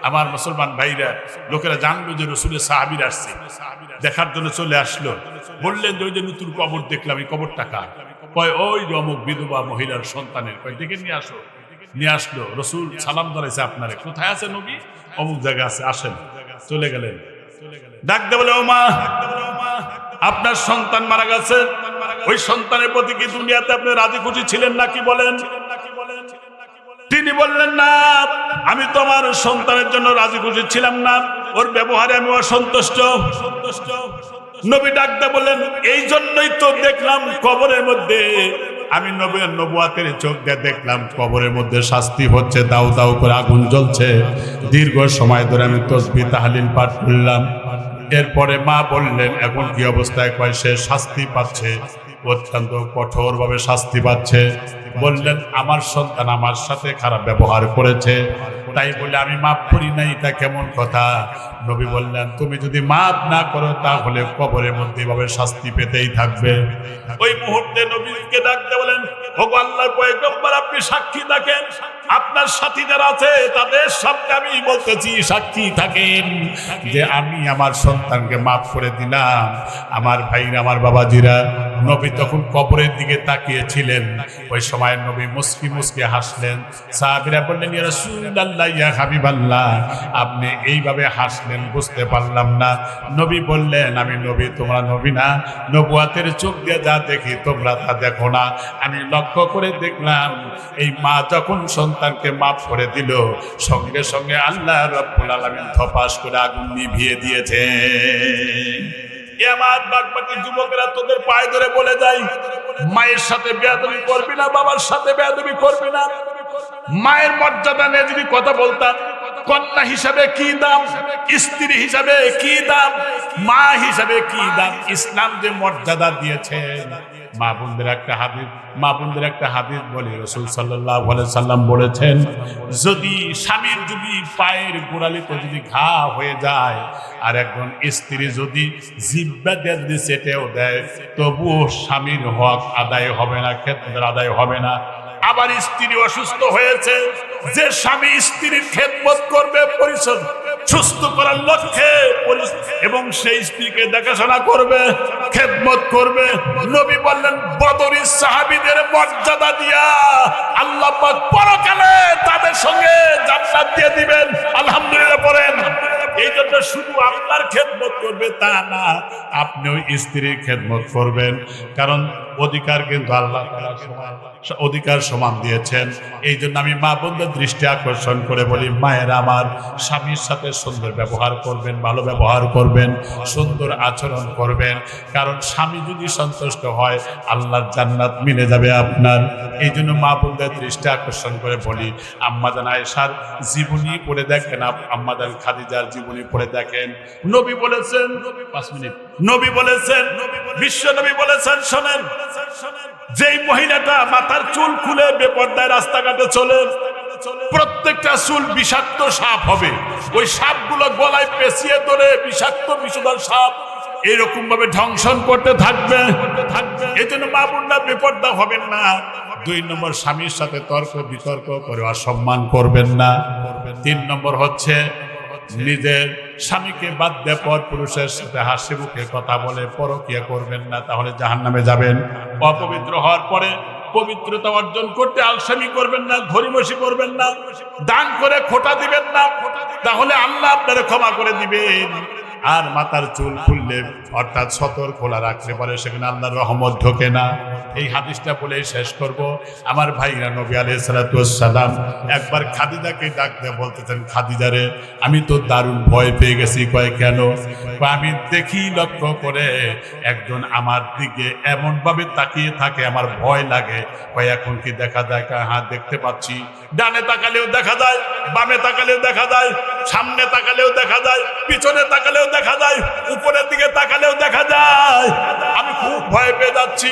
আমার মুসলমান ভাইরা, লোকেরা জানলো যে রাসূলের সাহাবীর আসছে, দেখার জন্য চলে আসলো। বললেন যে ওই যে নতুন কবর দেখলাম, এই কবরটা কার? কয় ওই যে অমুক বিধবা মহিলার সন্তানের। কয় ডেকে নিয়ে আসো। নিয়ে আসলো। রাসূল সালাম ধরেছে আপনারে। কোথায় আছে নবী? অমুক জায়গায় আছে, আসেন। চলে গেলেন। ডাক দে বলে ও মা, আপনার সন্তান মারা গেছে, ওই সন্তানের প্রতি কি দুনিয়াতে আপনি রাজি খুশি ছিলেন নাকি বলেন? তিনি বললেন না, আমি তো আমার সন্তানের জন্য রাজি খুশি ছিলাম না, ওর ব্যবহারে আমি অসন্তুষ্ট। নবী ডাকতে বললেন এই জন্যই তো দেখলাম কবরের মধ্যে, আমি নবীর নবুয়াতের চোখ দিয়ে দেখলাম কবরের মধ্যে শাস্তি হচ্ছে, দাউ দাউ করে আগুন জ্বলছে। দীর্ঘ সময় ধরে আমি তাসবিহ তাহলিল পাঠ করলাম। এরপরে মা বললেন এখন কি অবস্থায়? কয় সে শাস্তি পাচ্ছে, অত্যন্ত কঠোরভাবে শাস্তি পাচ্ছে। বললেন আমার সন্তান আমার সাথে খারাপ ব্যবহার করেছে, তাই বলে আমি মাফ করি নাই, এটা কেমন কথা? নবী বললেন তুমি যদি মাফ না করো তাহলে কবরের মধ্যে এভাবে শাস্তি পেতেই থাকবে। ওই মুহূর্তে নবীকে ডাকতে বলেন ওগো আল্লাহর পয়গম্বর, আপনি সাক্ষী থাকেন, আপনার সাথী যারা আছে তাদের সামনে আমি বলতেছি সাক্ষী থাকেন যে আমি আমার সন্তানকে মাফ করে দিলাম। আমার ভাইরা, আমার বাবাজিরা, নবী তখন কবরের দিকে তাকিয়েছিলেন। ওই সময় সময় নবী মুস্কি মুস্কি হাসলেন। সাহাবীরা বললেন, ইয়া রাসূলুল্লাহ, ইয়া হাবিবাল্লাহ, আপনি এইভাবে হাসলেন বুঝতে পারলাম না। নবী বললেন, আমি নবী, তোমরা নবী না। নবুয়াতের চোখ দিয়ে যা দেখি তোমরা তা দেখো না। আমি লক্ষ্য করে দেখলাম, এই মা যখন সন্তানকে মাফ করে দিল, সঙ্গে সঙ্গে আল্লাহ রাব্বুল আলামিন ধপাস করে আগুন নিভিয়ে দিয়েছে। আমার বাগবাকি যুবকেরা তোদের পায়ে ধরে বলে যাই, মায়ের সাথে বেয়াদবি করবি না, বাবার সাথে বেয়াদবি করবি না। মায়ের মর্যাদা নিয়ে যদি কথা বলতাম, কন্যা হিসাবে কি দাম, স্ত্রী হিসাবে কি দাম, মা হিসাবে কি দাম, ইসলাম যে মর্যাদা দিয়েছেন। মা বোনদের একটা হাদিস বলি, রাসূল সাল্লাল্লাহু আলাইহি সাল্লাম বলেছেন, যদি স্বামীর যদি পায়ের গোড়ালিতে যদি ঘা হয়ে যায়, আর একজন স্ত্রী যদি জিহ্বা দিয়ে যদি চেটেও দেয়, তবুও স্বামীর হক আদায় হবে না, খেদমতের আদায় হবে না। আবার স্ত্রী অসুস্থ হয়েছে, যে স্বামী স্ত্রীর খেদমত করবে পরিশ্রম সুস্থ করার লক্ষ্যে এবং সেই স্ত্রীকে দেখাশোনা করবে, খেদমত করবে, নবী বললেন বদরি সাহাবীদের মর্যাদা দিয়া আল্লাহ পাক পরকালে তাদের সঙ্গে জান্নাত দিয়ে দিবেন। আলহামদুলিল্লাহ পড়েন। এই জন্য শুধু আপনার খেদমত করবে তা না, আপনিও স্ত্রীর খেদমত করবেন, কারণ অধিকার কিন্তু আল্লাহ অধিকার সমান দিয়েছেন। এই জন্য আমি মা বোনদের দৃষ্টি আকর্ষণ করে বলি, মায়েরা আমার, স্বামীর সাথে সুন্দর ব্যবহার করবেন, ভালো ব্যবহার করবেন, সুন্দর আচরণ করবেন, কারণ স্বামী যদি সন্তুষ্ট হয় আল্লাহর জান্নাত মিলে যাবে আপনার। এই জন্য মা বোনদের দৃষ্টি আকর্ষণ করে বলি, আম্মাজান আয়েশার জীবনী পড়ে দেখেন, আম্মাজান খাদিজার জীবনী পড়ে দেখেন। নবী বলেছেন, 5 মিনিট, নবী বলেছেন, বিশ্ব নবী বলেছেন, শোনেন, যেই মহিলাটা মাথার চুল খুলে বেপরদায় রাস্তাঘাটে চলে, প্রত্যেকটা চুল বিষাক্ত সাপ হবে, ওই সাপগুলো গলায় পেঁচিয়ে ধরে বিষাক্ত বিষধর সাপ এরকম ভাবে ধ্বংসন করতে থাকবে। এই জন্য মা বোনরা বেপরদা হবেন না। 2 নম্বর, স্বামীর সাথে তর্ক বিতর্ক করে অসম্মান করবেন না। 3 নম্বর হচ্ছে, নিজের স্বামীকে বাদ দিয়ে পর পুরুষের সাথে হাসি মুখে কথা বলে পরকিয়া করবেন না, তাহলে জাহান্নামে যাবেন। অপবিত্র হওয়ার পরে পবিত্রতা অর্জন করতে আলসামি করবেন না, ঘড়িমসি করবেন না, দান করে খোটা দিবেন না, তাহলে আল্লাহ আপনারে ক্ষমা করে দিবেন। আর মাথার চুল খুললে অর্থাৎ সতর খোলা রাখলে পরে সেখানে আল্লাহর রহমত ঢোকে না। এই হাদিসটা বলেই শেষ করব। আমার ভাইরা, নবী আলাইহিস সালাতু ওয়াস সালাম একবার খাদিজাকে ডাক দিয়ে বলতেছেন, খাদিজারে, আমি তো দারুণ ভয় পেয়ে গেছি। কয় কেন? আমি দেখি লক্ষ্য করে একজন আমার দিকে এমন ভাবে তাকিয়ে থাকে, আমার ভয় লাগে। কয় এখন কি দেখা যায়? হ্যাঁ দেখতে পাচ্ছি। ডানে তাকালেও দেখা যায়, বামে তাকালেও দেখা যায়, সামনে তাকালেও দেখা যায়, পিছনে তাকালেও দেখা যায়, উপরের দিকে তাকালেও দেখা যায়। আমি খুব ভয় পেয়ে যাচ্ছি।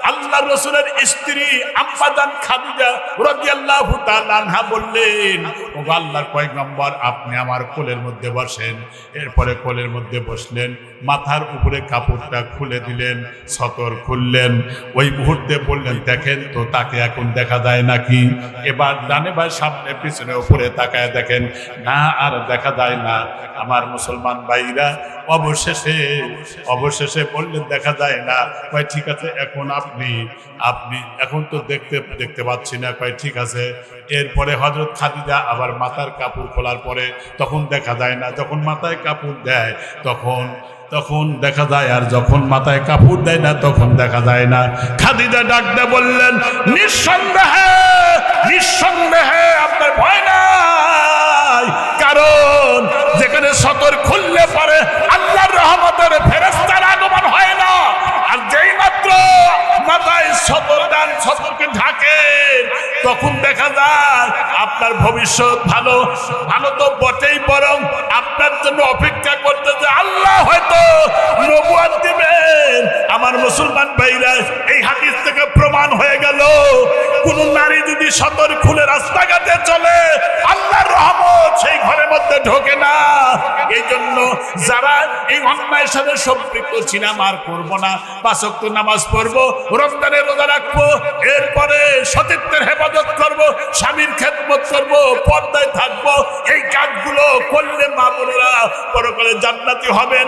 আল্লাহ রাসূলের স্ত্রী আম্মাজান খাদিজা রাদিয়াল্লাহু তাআলা আনহা বললেন, ও আল্লাহর পয়গম্বর, আপনি আমার কোলের মধ্যে বসেন। এরপরে কোলের মধ্যে বসলেন, মাথার উপরে কাপড়টা খুলে দিলেন, সতর খুললেন। ওই মুহূর্তে বললেন, দেখেন তো তাকে এখন দেখা যায় নাকি? এবার ডানে বাই সামনে পিছনে উপরে তাকায় দেখেন, না আর দেখা যায় না। আমার মুসলমান ভাইরা অবশেষে বললেন দেখা যায় না। কয় ঠিক আছে, এখন আপনি এখন তো দেখতে পাচ্ছি না। কয় ঠিক আছে। এরপরে হযরত খাদিজা আবার মাথার কাপড় খোলার পরে তখন দেখা যায় না। যখন মাথায় কাপড় দেয় তখন দেখা যায়, আর যখন মাথায় কাপড় দেয় না তখন দেখা যায় না। খাদিজা ডাক দিয়ে বললেন, নিঃসন্দেহে আপনার ভয় নাই, কারণ যেখানে সতর খুললে পরে আল্লাহর রহমতের ফেরেশতার আগমন হয় না। আর যেই মাত্র মাথায় সতর দেন, সতরকে ঢাকে, তখন দেখা যায় আপনার ভবিষ্যৎ ভালো তো বটেই, বরং আপনার জন্য অপেক্ষা করতে যে আল্লাহ হয়তো নবুয়ত দিবেন। আমার মুসলমান ভাইরা, এই হাদিস থেকে প্রমাণ হয়ে গেল, কোন নারী যদি সতর খুলে রাস্তাঘাটে চলে, আল্লাহর রহমত সেই ঘরের মধ্যে ঢোকে না। এই জন্য যারা এই অন্যায়ের সাথে সম্পৃক্ত ছিলাম আর করবো না, 5 ওয়াক্ত নামাজ পড়বো, রমজানের রোজা রাখবো, এরপরে সতীত্বের হেফাজত করবো, স্বামীর খেদমত করবো, পর্দায় থাকবো, এই কাজগুলো করলে মা বোনেরা পরকালে জান্নাতি হবেন।